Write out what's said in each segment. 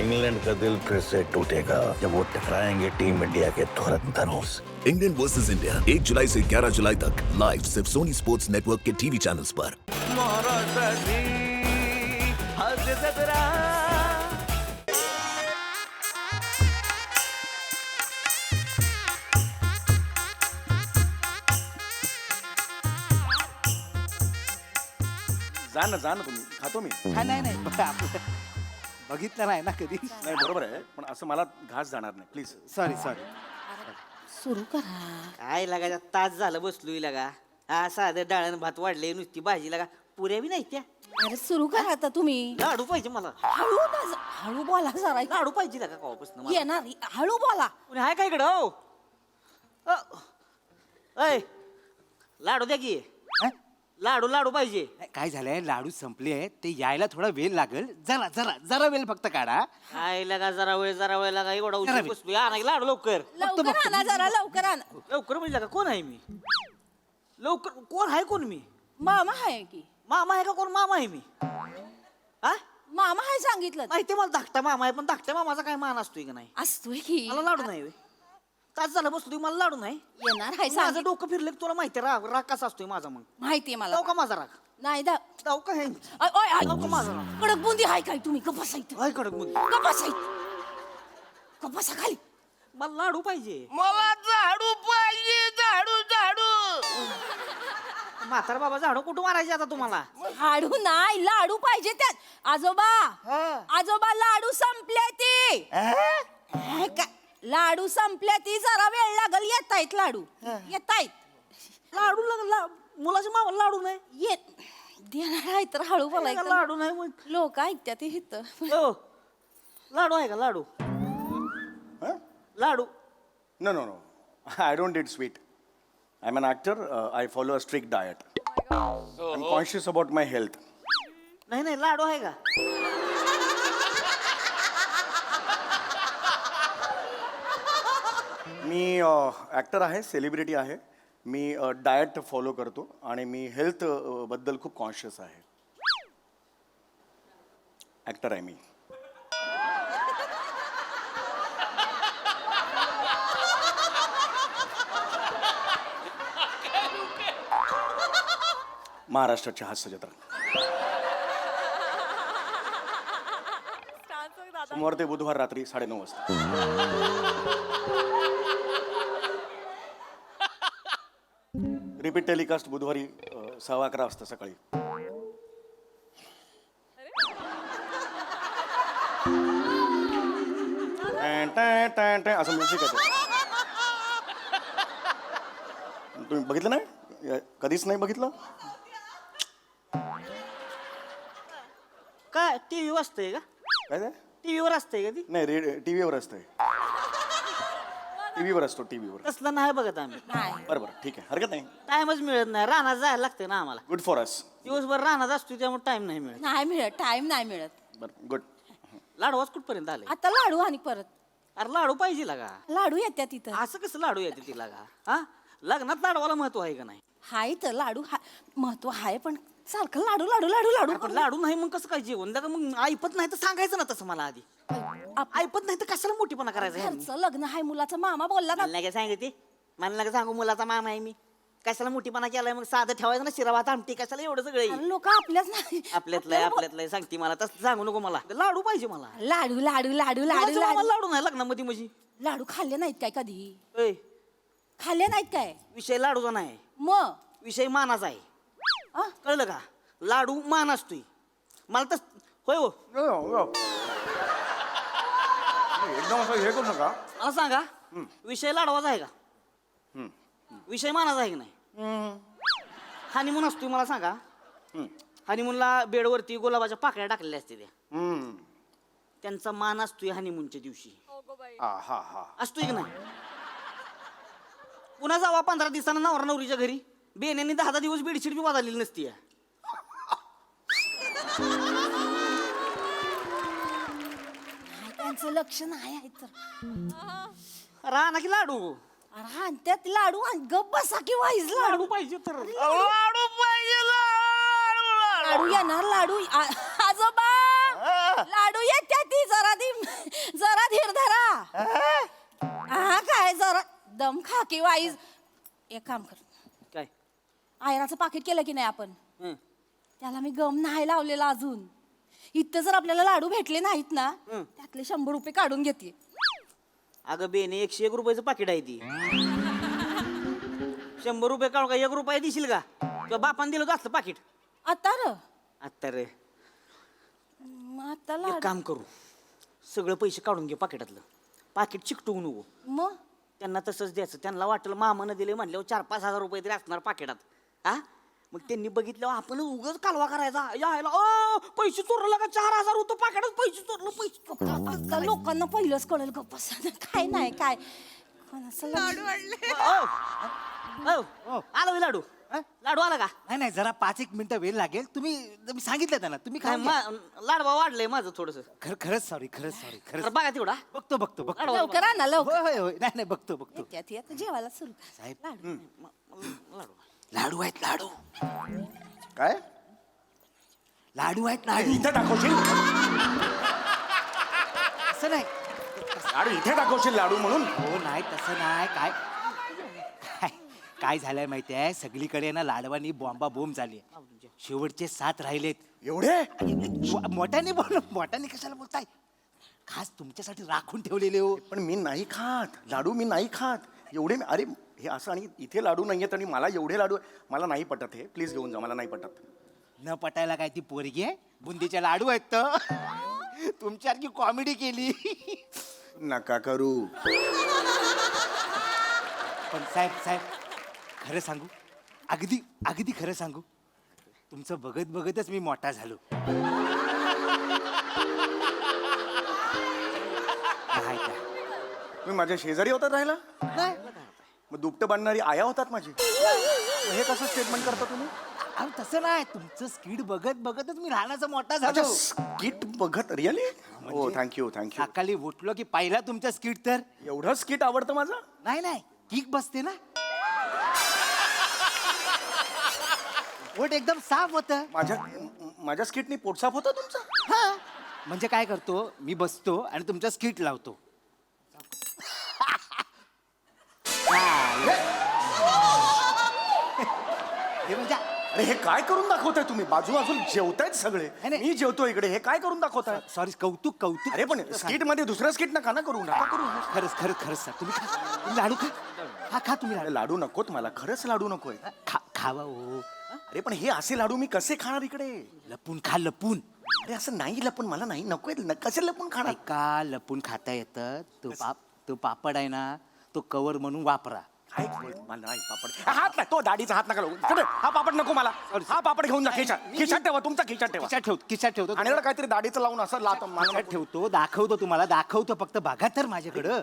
England का दिल फिर से टूटेगा जब वो टकराएंगे टीम इंडिया के धुरंधरों से। इंग्लैंड वर्सेस इंडिया 1 जुलाई से 11 जुलाई तक लाइव सिर्फ सोनी स्पोर्ट्स नेटवर्क के टीवी चैनल्स पर। जा ना तुम्ही खातो मी नाही बघितलं नाही ना कधी. नाही बरोबर आहे पण असं मला घास जाणार नाही प्लीज. सॉरी सुरू करा. काय लागा तास झालं बसलोय लागा. हा साधं डाळण भात वाढले नुसती भाजी लागा पुऱ्या बी नाही त्या. अरे सुरू करा आता तुम्ही. लाडू पाहिजे मला. हळू बोला जरा. लाडू पाहिजे लागा कवापासून मला. येणार हळू बोला. कोणी हाय काय इकडं हो अय लाडू द्या की. लाडू पाहिजे. काय झालंय लाडू संपले आहेत ते यायला थोडा वेळ लागेल. जरा वेळ फक्त काढा. काय लागा जरा वेळ लागा एवढा जरा उशीर वेळ. बसलोय. आणा की लाडू लवकर लवकर आणा जरा लवकर आणा. लवकर म्हणजे लागा कोण आहे मी लवकर कोण आहे कोण मी मामा आहे की. मामा आहे का कोण मामा आहे मी हा मामा आहे सांगितलं. माहिती मला धाकटा मामा आहे पण धाकट्या मामाचा काय मान असतोय का नाही. असतोय की. मला लाडू नाही तास झालं बसतोय मला लाडू नाही. येणार आहे माझं सांगितलं. डोकं फिरलं की तुला माहिती राग कसा असतोय माझा मग माहितीये मला. जाऊ का माझा राग नाही जाऊ का हे नको माझा राग. कडक बुंदी आहे काय तुम्ही कपासायत. काय कडक मुद्दे कपासा खाली. मला लाडू पाहिजे. मला झाडू पाहिजे. झाडू म्हातारा बाबा झाडू कुठं मारायचे आता तुम्हाला. लाडू नाही लाडू पाहिजे त्यात. आजोबा लाडू संपले ती. लाडू संपल्या ती जरा वेळ लागल. येतायत लाडू येतायत. लाडू मुलाच्या मामाला लाडू नाही येत देणार आहे तर हळू बोलायचं. लाडू नाही मग लोक ऐकतात इथं. हो. लाडू आहे का लाडू लाडू No. I don't eat sweet. I'm an actor. I follow a strict diet. I'm conscious about my health. नाही लाडू आहे का. मी ॲक्टर आहे सेलिब्रिटी आहे. मी डाएट फॉलो करतो आणि मी हेल्थ बद्दल खूप कॉन्शियस आहे. ॲक्टर आहे मी. महाराष्ट्राची हास्य जत्रा सोमवार ते बुधवार रात्री 9:30 वाजता. रिपीट टेलिकास्ट बुधवारी 11:15 वाजता सकाळी. असं म्युझिक येतं. तुम्ही बघितलं नाही कधीच नाही बघितलं. काय टीव्ही असतंय का. काय ते टीव्हीवर असतंय का ती. नाही टीव्हीवर असतंय. टीव्हीवर असतो टीव्हीवर. तसलं नाही बघत आम्ही. बरोबर ठीक आहे हरकत नाही. टाइमच मिळत नाही. रानात जायला लागतंय ना आम्हाला. Good for us. दिवसभर रानात असतो त्यामुळे टाइम नाही मिळत. नाही मिळत टाइम नाही मिळत. बरं गुड. लाडूच कुठपर्यंत आले. आता लाडू आणि परत अरे लाडू पाहिजे लागा. लाडू येत्या तिथं. असं कसं लाडू येते ती लागा. हा लग्नात लाडवाला महत्व आहे का नाही. हाय तर लाडू महत्व आहे पण सारखं लाडू लाडू लाडू लाडू आपण लाडू नाही मग कसं काय जेवण लागा. मग ऐपत नाही तर सांगायचं ना तसं मला आधी. ऐपत नाही तर कशाला मोठीपणा करायचा ह्यांनी? घरचं लग्न आहे मुलाचा मामा बोलला ना. मला नाही सांगते मला नका सांगू मुलाचा मामा आहे मी. कशाला मोठीपणा केलाय मग साधं ठेवायचं ना शिरा भात आमटी कशाला एवढं सगळं. लोक आपल्याच नाही आपल्यातलंय सांगते मला तसं सांगू नको मला. लाडू पाहिजे मला. लाडू लाडू लाडू लाडू लाडू लाडू लाडू नाही लग्नामध्ये म्हणजे. लाडू खाल्ले नाहीत काय कधी. ऐ, खाल्ले नाहीत काय विषय लाडूचा नाही मग विषय मानाचा आहे. कळलं का. लाडू मान असतोय मला तर. होय हो एकदम असं हे करू नका. मला सांगा विषय लाडवाचा आहे का विषय मानाचा आहे की नाही. हनीमून असतोय मला सांगा. हनीमूनला बेडवरती गुलाबाच्या पाकळ्या टाकलेल्या असते त्या. त्यांचा मान असतोय हनीमूनच्या दिवशी. असतोय की नाही. पुन्हा जावा 15 दिवसांना नवरा नवरीच्या घरी. बेन्यांनी 10 दिवस बेडशीट बी वाजवलेली नसती. त्यांचं लक्ष नाही आहे तर. राहा की लाडू. अरे त्यात लाडू गप बसा की वाईज लाडू पाहिजे तर. लाडू पाहिजे. लाडू येणार लाडू आजोबा लाडू येत्या ती जरा ती गम खाकी वाईज. एक काम कर, काय आयराचं पाकिट केलं की नाही आपण, हं. त्याला मी गम नाही लावलेला अजून. इथं जर आपल्याला लाडू भेटले नाहीत ना, त्यातले 100 रुपये काढून घेते. अगं बेने 101 रुपयाचं पाकिट आहे ती. 100 रुपये काढू का 1 रुपया देशील का? किंवा बापान दिलं असतं पाकिट. आता र आता रे आता एक लाडू काम करू, सगळं पैसे काढून घे पाकिटातलं, पाकिट चिकटवू नको. मग त्यांना तसंच द्यायचं. त्यांना वाटलं मामानं दिले म्हणल्यावर 4-5 हजार रुपये तरी असणार पाकिटात. हा मग त्यांनी बघितल्यावर आपण उगाच कालवा करायचा. यायला पैसे चोरलं का 4000 होतं पाकिटात, पैसे चोरलं पैसे. आता लोकांना पहिलंच कळेल गप्प बसा. काय नाही काय कोणाचं लाडू आलो हे लाडू. लाडू आला का? नाही नाही, जरा 5-1 मिनिटं वेळ लागेल. तुम्ही सांगितलं त्यांना, तुम्ही काय काय लाडवा वाढलंय माझं थोडस. खरंच सॉरी, खरंच सॉरी, खरंच. बघा तेवढा बघतो बघतो बघतो. लवकर आणा लवकर. होय होय होय, नाही नाही, बघतो बघतो. येत्यात जेवायला सुरू कर. साहेब लाडू लाडू आहेत, लाडू काय लाडू आहेत, लाडू. इथे दाखवशील असं नाही, लाडू, इथे दाखवशील लाडू म्हणून? हो नाही, तसं नाही. काय काय झालंय माहितीये, सगळीकडे ना लाडवानी बॉम्बा बोंब झाली. शेवटचे 7 राहिलेत. एवढे? मोठ्याने बोल, मोठ्याने कशाला बोलताय? खास तुमच्यासाठी राखून ठेवलेले हो. पण मी नाही खात लाडू, मी नाही खात एवढे. अरे हे असं, आणि इथे लाडू नाहीयेत आणि मला एवढे लाडू, मला नाही पटत हे. प्लीज घेऊन जा, मला नाही पटत. न पटायला काय ती पोरगी आहे? बुंदीचे लाडू आहेत तर तुमच्यासारखी कॉमेडी केली. नका करू. पण साहेब साहेब खरं सांगू, अगदी अगदी खरं सांगू, तुमचं बघत बघतच मी मोठा झालो. काय काय? तुम्ही माझ्या शेजारी होतात राहायला? नाही. मग दुपटं बांधणारी आया होतात माझी. हे कसं स्टेटमेंट करता तुम्ही? अहो, तसं नाही, तुमचं स्किट बघत बघतच मी लहानाचा मोठा अच्छा, झालो. स्किट बघत? रिअली? हो, थँक्यू थँक्यू. सकाळी उठलो की पहिला तुमचं स्किट तर. एवढं स्किट आवडतं माझं? नाही नाही, किक बसते ना, पोट एकदम साफ होतं. माझ्या स्किटनी पोट साफ होतं तुमचं? हा, म्हणजे काय करतो मी, बसतो आणि तुमचा स्किट लावतो. हे म्हणजे अरे हे काय करून दाखवताय तुम्ही? बाजू बाजून जेवतायत सगळे, नाही. मी जेवतो इकडे. हे काय करून दाखवताय? सॉरी, कौतुक कौतुक. अरे पण स्किट मध्ये दुसरं स्किट नका ना करू, नका करू. खरंच खरंच खरंच सर, तुम्ही खा, तुम्ही लाडू खा. हा खा तुम्ही अरे लाडू. लाडू नकोत मला, खरंच लाडू नकोय. खावा हो. अरे पण हे असे लाडू मी कसे खाणार इकडे? लपून खा, लपून. अरे असं नाही लपून, मला नाही नकोय. कसे लपून खाणार? ऐका, लपून खाता येतं. तो पापड आहे ना, तो कवर म्हणून वापरा. काय? मला नाही पापड. हात नाही, तो दाढीचा हात नका लावू. चल, हा पापड नको मला. हा पापड घेऊन जा खिशात ठेवा, तुमचा खिशात ठेवा. खिशात ठेवतो. आणि एवढं काहीतरी दाढीचं लावून असं लात मला खिशात ठेवतो, दाखवतो तुम्हाला, दाखवतो. फक्त बघा तर माझ्याकडं.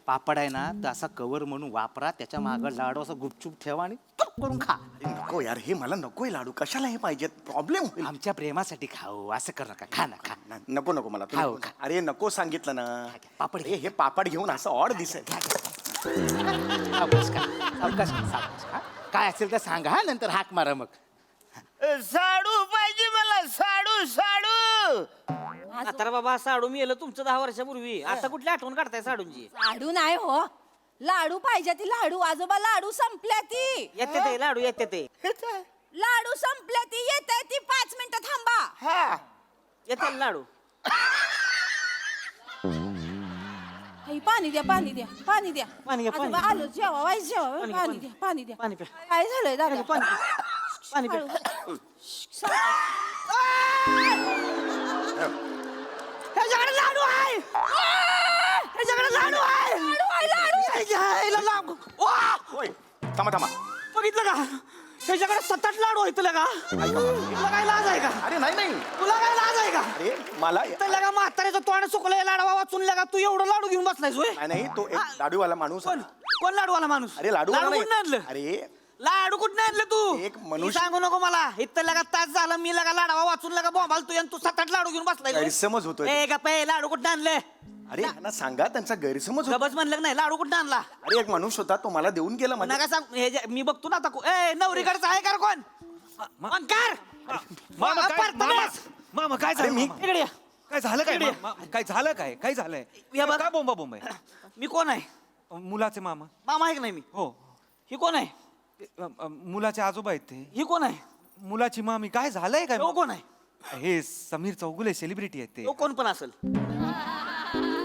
पापड आहे ना, तर असा कवर म्हणून वापरा. त्याच्या मागं लाडू असं गुपचूप ठेवा आणि करून खा. अरे नको यार, हे मला नकोय लाडू. कशाला हे पाहिजेत? प्रॉब्लेम होईल. आमच्या प्रेमासाठी खाऊ, असं कर नका. खा ना, खा. नको नको मला. खाऊ, खा. अरे नको सांगितलं ना. पापड अरे हे पापड घेऊन असं ऑड दिसेल. सावकाश खा, सावकाश खा, सावकाश खा. काय असेल तर सांगा हा, नंतर हाक मारा मग. साडू पाहिजे मला, साडू साडू. आता बाबा साडू मी येलं तुमचं 10 वर्षापूर्वी. आता कुठली आठवण काढताय साडूंची? लाडू नाही हो, लाडू पाहिजे ती लाडू. आजोबा लाडू संपल्या ती. येते ते लाडू, येते ते लाडू संपल्या ती, येते ती. 5 मिनिटं थांबा. हा येते लाडू. आई, पाणी द्या, पाणी द्या, पाणी द्या. पाणी घ्या, पाणी आजोबा आलो, जेवा वाईस जेवा. पाणी, पाणी पाणी. द्या, पाणी द्या. पाणी प्या. काय झालंय दादा? पाणी पाणी प्या. ह्याच्याकडे लाडू आहे, ह्याच्याकडे लाडू आहे. होय, थांबा थांबा. बघितलं का, त्याच्याकडे 7-8 लाडू आहेत तुला का? तुला काय लाज आहे का? अरे नाही नाही. तुला काय लाज आहे का? अरे मला तर लगा म्हाताऱ्याचं तोंड सुकलंय लाडवा वाचून लगा तू एवढं लाडू घेऊन बसलायस होय? नाही नाही, तो एक लाडूवाला माणूस कोण आहे. कोण लाडूवाला माणूस? अरे लाडू कुठं आणलं? अरे लाडू कुठं आणलं तू? एक ही मनुष्य- सांगू नको मला. इथं लगा तास झाला मी लगा लाडवा वाचून लगा बोंबाल तू आणि तू 7-8 लाडू घेऊन बसलाय. गैरसमज होतोय. ए गप्पे, लाडू कुठं आणले? अरे यांना सांगा, त्यांचा गैरसमज होतो. गबस म्हणलं का नाही, लाडू कुठं आणला? अरे एक माणूस होता, तो मला देऊन गेला. माझ्या नका सांग, हे मी बघतो ना आता. ए नवरीकडचा आहे का रे कोण? अंकार मामा काय परतलेस. मामा काय अरे झालं मी- मामा? इकडे ये. काय झालं काय इकडे. काय झालं काय झालंय या बघ. काय बोंबा बोंब आहे? मी कोण आहे? मुलाचे मामा मामा आहे का नाही मी हो ही कोण आहे मुलाचे आजोबा आहेत ते ही कोण आहे मुलाची मामी काय झालंय काय तो कोण आहे हे समीर चौगुले सेलिब्रिटी आहेत ते तो कोण पण असेल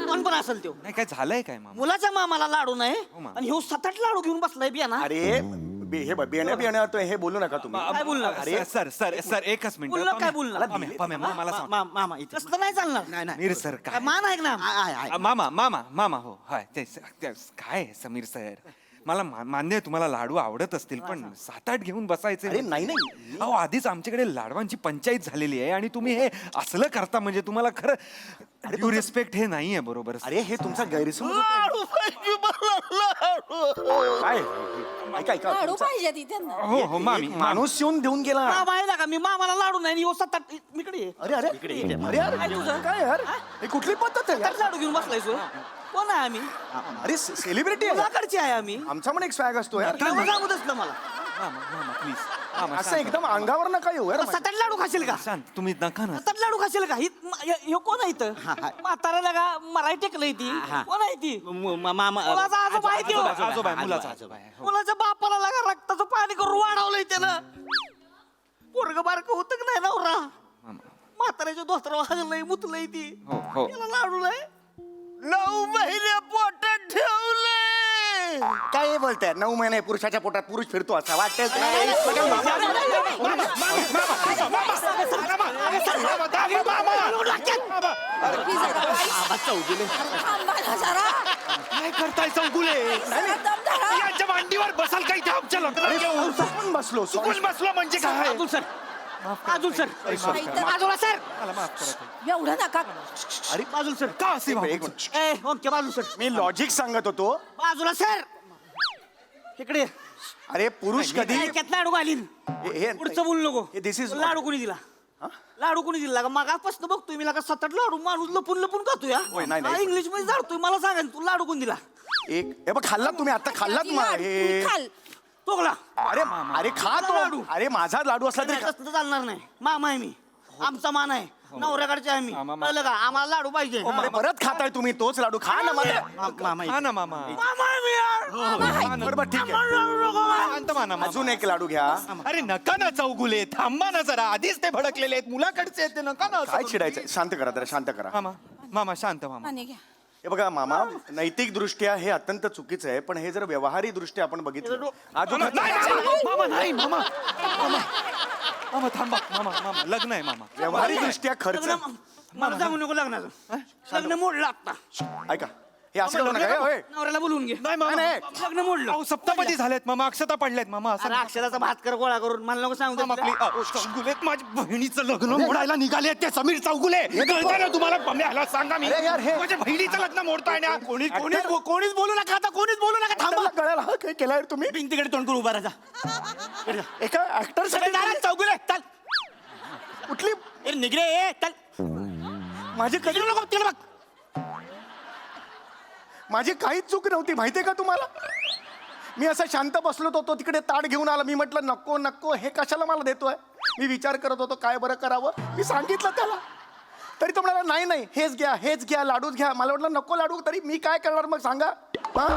कोण पण असेल तो नाही काय झालंय काय मामा मुलाच्या मामाला लाडू नाही हो, मामा. आणि ह्यो 7-8 लाडू घेऊन बसलाय बिया ना अरे हे बियाण्या हे बोलू नका तुम्ही काय बोलणार अरे सर सर सर एकच मिनिट बोललं काय बोलणार? मला सांग मामा इथे तसलं नाही चालणार नाही नाही समीर सर काय काय मान आहे ना मामा मामा मामा हो हाय ते काय आहे, समीर सर मला मान्य आहे तुम्हाला लाडू आवडत असतील पण 7-8 घेऊन बसायचे अरे नाही अहो आधीच आमच्याकडे लाडवांची पंचायत झालेली आहे आणि तुम्ही हे असलं करता म्हणजे तुम्हाला खरं यू रिस्पेक्ट हे नाहीये बरोबर अरे हे तुमचा गैरसमज होतोय. लाडू पाहिजे मला लाडू. काय ऐका ऐका लाडू तुमचा- पाहिजे ती त्यांना हो हो मामी एक माणूस येऊन देऊन गेला मामा आहे ना का मी मामाला लाडू नाही ह्यो 7-8 इकडे ये. अरे अरे अरे अरे काय यार हे कुठली पद्धत आहे यार? 7-8 लाडू घेऊन बसलाय सो कोण आहे आम्ही अरे सेलिब्रिटी आहे मुलाकडचे आहे आम्ही आमचा पण एक स्वॅग असतो यार नाव सांगू असलं मला मामा मामा प्लीज मामा असं शांत एकदम अंगावर नका येऊ यार 7-8 लाडू खाशील का शांत तुम्ही नका ना 7-8 लाडू खाशील का ह्यो कोण आहे इथं म्हाताऱ्याला का मराई टेकलंय ती कोण आहे ती मामा मुलाचा आजोबा आहे त्यो. आजोबा आहे, मुलाचा आजोबा आहे हो. मुलाच्या बापाला लागा रक्ताचं पाणी करून वाढवलंय त्यानं पोरग बारक होत का नाही नवरा म्हाताऱ्याच्या दोस्तरा वाजलंय मुतलंय ती हो हो त्याला लाडू नाही 9 महिने पोटात ठेवले. काय बोलताय 9 महिने पुरुषाच्या पोटात पुरुष फिरतो असा वाटत थांबा ना जरा. काय करताय चौगुले जरा दम धरा. यांच्या मांडीवर बसाल काही इथे आमच्या लग्नात पण बसलो चुकून बसलो म्हणजे काय अजून सर अजून सर इथं बाजूला सर मला माफ करा ताई. एवढं नका अरे बाजूला सर का असे एक वागतात? मिनिट. ए ओके बाजूला सर मी लॉजिक सांगत होतो बाजूला सर इकडे अरे पुरुष कधी त्यात लाडू घालीन हे पुढचं बोलू नको हे this is लाडू कोणी दिला लाडू कोणी दिला का मागापासून बघतोय मी लागा 7-8 लाडू माणूस लपून लपून खातोय होय, नाही, नाही. इंग्लिश मध्ये जाडतोय मला सांगा तू लाडू कोण दिला एक हे बघ खाल्लात तुम्ही आता खाल्लात लाडू हे खाल तोगला अरे अरे खा तो लाडू. अरे माझा लाडू असला तरी खा. तसं चालणार नाही मामा आहे मी आमचा मान आहे नवऱ्याकडचे आहे मी कळलं का आम्हाला लाडू पाहिजे अरे परत खाताय तुम्ही तोच लाडू खा ना मला मामा हा ना मामा मामा आहे मी यार. बरोबर ठीक आहे शांत माना मामा. अजून एक लाडू घ्या अरे नका ना चौगुले थांबा ना जरा आधीच ते भडकलेले आहेत मुलाकडचे आहेत ते नका ना असं काय करू. चिडायचं शांत करा जरा शांत करा मामा मामा शांत मामा पाणी घ्या हे बघा मामा नैतिक दृष्ट्या हे अत्यंत चुकीचं आहे पण हे जर व्यवहारी दृष्ट्या आपण बघितलं अजून मामा नाही मामा मामा मामा थांबा मामा मामा लग्न आहे मामा व्यवहारी दृष्ट्या खर्च लग्न मला सांगू नको लग्नाचं लग्न मोडलं आता ऐका हे असं करू नका होय. नवऱ्याला बोलवून घे नाही मामा नाही, लग्न मोडलं अहो सप्तपदी झालेत मामा अक्षता पडल्यात मामा असं अरे अक्षराचा भात कर गोळा करून मला नको सांगू मामा तुला. प्लीज अहो, चौगुलेत माझ्या बहिणीचं लग्न मोडायला निघाले ते समीर चौगुले कळतंय ना तुम्हाला ह्याला सांगा मी अरे यार, हे- माझ्या बहिणीचं लग्न मोडताय ना कोणी Actor- कोणीच बोलू नका आता कोणीच बोलू नका थांबा त्याला कळायला हा काय केलाय रे तुम्ही भिंतीकडे तोंड करून उभा राहा एका ऍक्टर साठी चौगुले चल कुठली ए निघरे ए चल माझी कधी नको तिला बघ माझी काहीच चूक नव्हती माहितीये का तुम्हाला मी असा शांत बसलो होतो तो तिकडे ताट घेऊन आला मी म्हटलं नको नको हे कशाला मला देतोय मी विचार करत होतो काय बरं करावं मी सांगितलं त्याला तरी तो म्हणाला नाही नाही हेच घ्या लाडूच घ्या मला वाटलं नको लाडू तरी मी काय करणार मग सांगा हा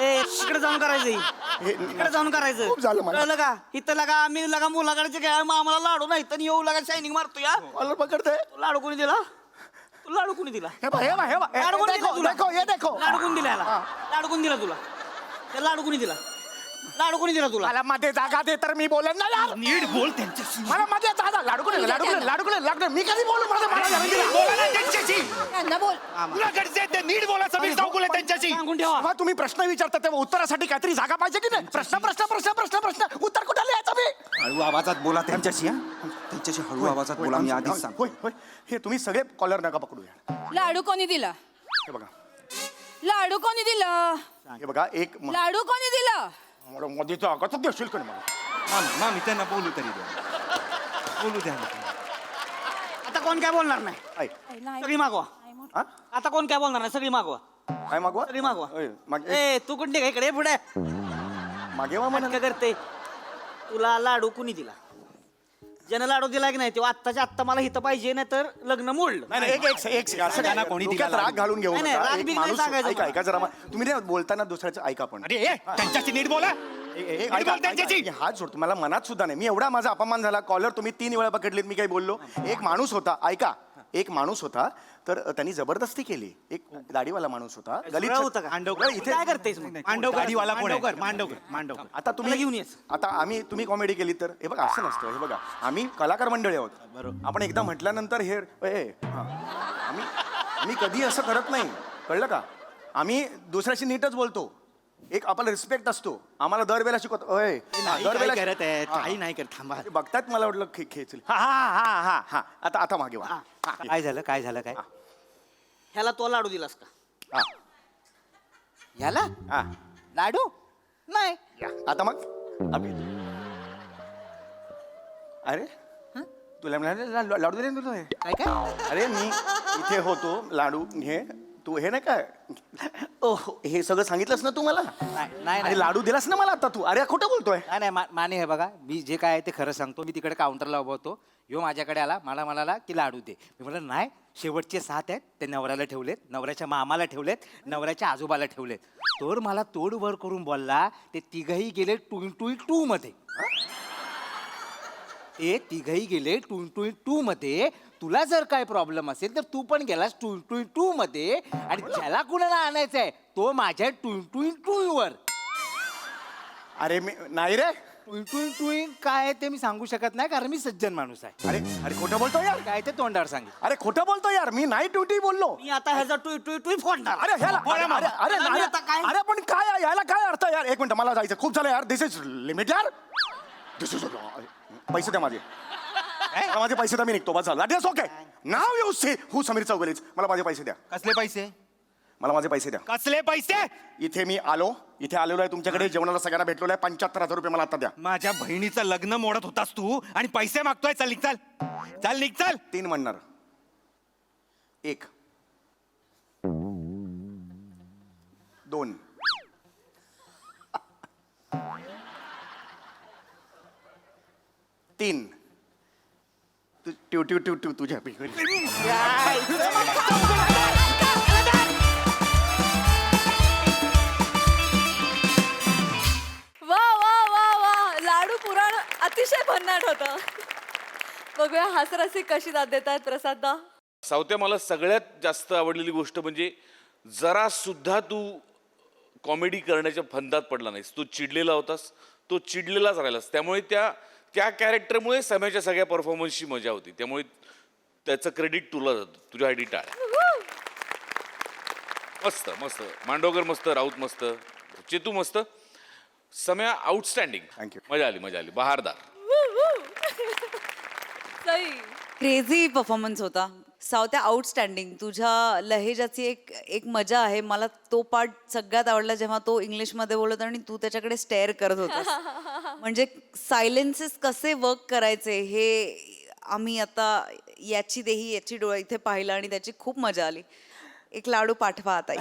ए इकडे जाऊन करायचं हे इकडे जाऊन करायचं खूप झालं मला. कळलं का इथं लगा आम्ही लगा मुलाकडचे काय मग आम्हाला लाडू नाही तर येऊ लगा शायनिंग मारतो या मला पकडतंय तू लाडू कोणी दिला तू लाडू कोणी दिला हे बघ हे बघ हे बघ लाडू कोणी दिला देखो तुला? देखो ये देखो लाडू कोणी दिला याला? लाडू कोणी दिला तुला ते लाडू कोणी दिला लाडू कोणी दिला तुला मला मध्ये जागा दे तर मी बोलेन ना यार नीट बोल त्यांच्याशी मला मध्ये जागा लाडू मी कधी बोलू मला बोला ना त्यांच्याशी त्यांना बोल मुलाकडचे ते नीट बोला समीर चौगुले त्यांच्याशी सांगून ठेवा जेव्हा तुम्ही प्रश्न विचारता तेव्हा उत्तरासाठी काहीतरी जागा पाहिजे की नाही प्रश्न उत्तर कुठे लिहायचं मी हळू आवाजात बोला त्यांच्याशी हा त्यांच्याशी हळू आवाजात बोला मी आधीच सांगतो होय होय हे तुम्ही सगळे कॉलर नका पकडू यार लाडू कोणी दिला हे बघा लाडू कोणी दिला हे बघा एक लाडू कोणी दिला मध्ये जागाच देशील का मला मामी मामी त्यांना बोलू तरी द्या बोलू द्या ना त्यांना. आता कोण काय बोलणार नाही ऐक सगळी मागवा हा आता कोण काय बोलणार नाही सगळी मागवा काय मागवा सगळी मागवा होय, मागे ए तू कुठे का इकडे पुढे मागे वा म्हणा काय करते तुला लाडू कुणी दिला ज्यानं लाडू दिला की नाही तेव्हा आत्ताच्या आत्ता मला हिथं पाहिजे नाही तर लग्न मोडलं. नाही नाही, एक second, असं त्यांना कोणी दिला डोक्यात राग घालून घेऊ नाही, नाही, नका. राग एक बिग नाही माणूस सांगायचं ऐका मला. ऐका जरा तुम्ही नाही बोलताना दुसऱ्याचं ऐका पण अरे ए, त्यांच्याशी नीट बोला. ऐका, ऐका, ऐका, हात सोडतो मला मनात सुद्धा नाही. मी एवढा माझा अपमान झाला. कॉलर तुम्ही 3 वेळा पकडलीत, मी काही बोललो. एक माणूस होता, ऐका, एक माणूस होता तर त्यांनी जबरदस्ती केली. एक दाढीवाला माणूस होता जुळा होता का? इथे काय करतेस मग? मांडवकर आता तुम्ही घेऊन येस. आता तुम्ही कॉमेडी केली तर हे बघा असं नसतं. हे बघा आम्ही कलाकार मंडळी आहोत. बरोबर. आपण एकदा म्हटल्यानंतर हे आम्ही कधी असं करत नाही, कळलं का? आम्ही दुसऱ्याशी नीटच बोलतो. एक आपला रिस्पेक्ट असतो. आम्हाला दरवेळेला शिकवतो दरवेळेला करत आहे काही नाही करत थांबा. बघतात मला वाटलं खेचली. हा आता मागे वा. काय झालं काय ह्याला तो लाडू दिलास का? हा, याला हा. लाडू नाही. आता मग अरे तुला म्हणाले लाडू दिले ना तुला हे? काय काय अरे मी इथे होतो लाडू हे तू हे नाही काय ओहो हे सगळं सांगितलंस ना तू मला. नाही अरे लाडू दिलास ना मला आता तू. अरे खोटं बोलतोय. नाही माने हे बघा मी जे काय आहे ते खरं सांगतो. मी तिकडे काउंटरला उभं होतो. ह्यो माझ्याकडे आला मला म्हणाला की लाडू दे. मी म्हटलं नाही शेवटचे 7 आहेत ते नवऱ्याला ठेवलेत, नवऱ्याच्या मामाला ठेवलेत, नवऱ्याच्या आजोबाला ठेवलेत. तर मला तोड वर करून बोलला ते तिघही गेले 2 मध्ये. ते तिघही गेले 2 मध्ये. तुला जर काय प्रॉब्लेम असेल तर तू पण गेलास 2 मध्ये आणि ज्याला कुणाला आणायचंय तो माझ्या 2 वर. अरे मी नाही रे. 2 काय आहे ते मी सांगू शकत नाही कारण मी सज्जन माणूस आहे. अरे खोटं बोलतोय यार. काय ते तोंडावर सांगेल. अरे खोटं बोलतोय यार. मी नाही ट्युटी बोललो. मी आता ह्याचा टुई फोडणार. अरे ह्याला अरे मी नाही. आता काय- अरे पण काय आहे? याला काय अर्थ आहे यार? एक मिनिट मला जायचं खूप झालं यार. दिस इज लिमिट यार. दिस इज पैसे द्या माझे. मला माझे पैसे द्या. मी निघतो बस झालं. ओके नाव यू सी हू समीर चौगुलेच. मला माझे पैसे द्या. कसले पैसे? मला माझे पैसे द्या. कसले पैसे? इथे मी इथे आलेलो आहे तुमच्याकडे जेवणाला सगळ्यांना भेटलेलो आहे. 75,000 रुपये मला आता द्या. माझ्या बहिणीचं लग्न मोडत होतास तू आणि पैसे मागतोय. चल निघ चल. चल निघ चल. 3 म्हणणार. 1 2 3 टू तुझ्या वा वा वा वा लाडू पुराण अतिशय भन्नाट होतं. बघूया हास्यरसिक कशी दाद देतात प्रसाददा. सावत्या मला सगळ्यात जास्त आवडलेली गोष्ट म्हणजे जरा सुद्धा तू कॉमेडी करण्याच्या फंदात पडला नाहीस. तू चिडलेला होतास, तो चिडलेलाच राहिलास. त्यामुळे त्या कॅरेक्टरमुळे सम्याच्या सगळ्या परफॉर्मन्सची मजा होती. त्यामुळे त्याचं क्रेडिट तुला जातं. तुझ्यासाठी टाळ्या. मस्त मस्त. मांडवकर मस्त, राऊत मस्त, चेतू मस्त, सम्या आउटस्टँडिंग. Thank you. मजा आली बहारदार. सई क्रेझी परफॉर्मन्स होता. सावत्या आउटस्टँडिंग. तुझ्या लहेजाची एक मजा आहे. मला तो पार्ट सगळ्यात आवडला जेव्हा तो इंग्लिशमध्ये बोलत आणि तू त्याच्याकडे स्टेअर करत होतास. म्हणजे सायलेन्सेस कसे वर्क करायचे हे आम्ही आता याची डोळा इथे पाहिलं आणि त्याची खूप मजा आली. एक लाडू पाठवा आता.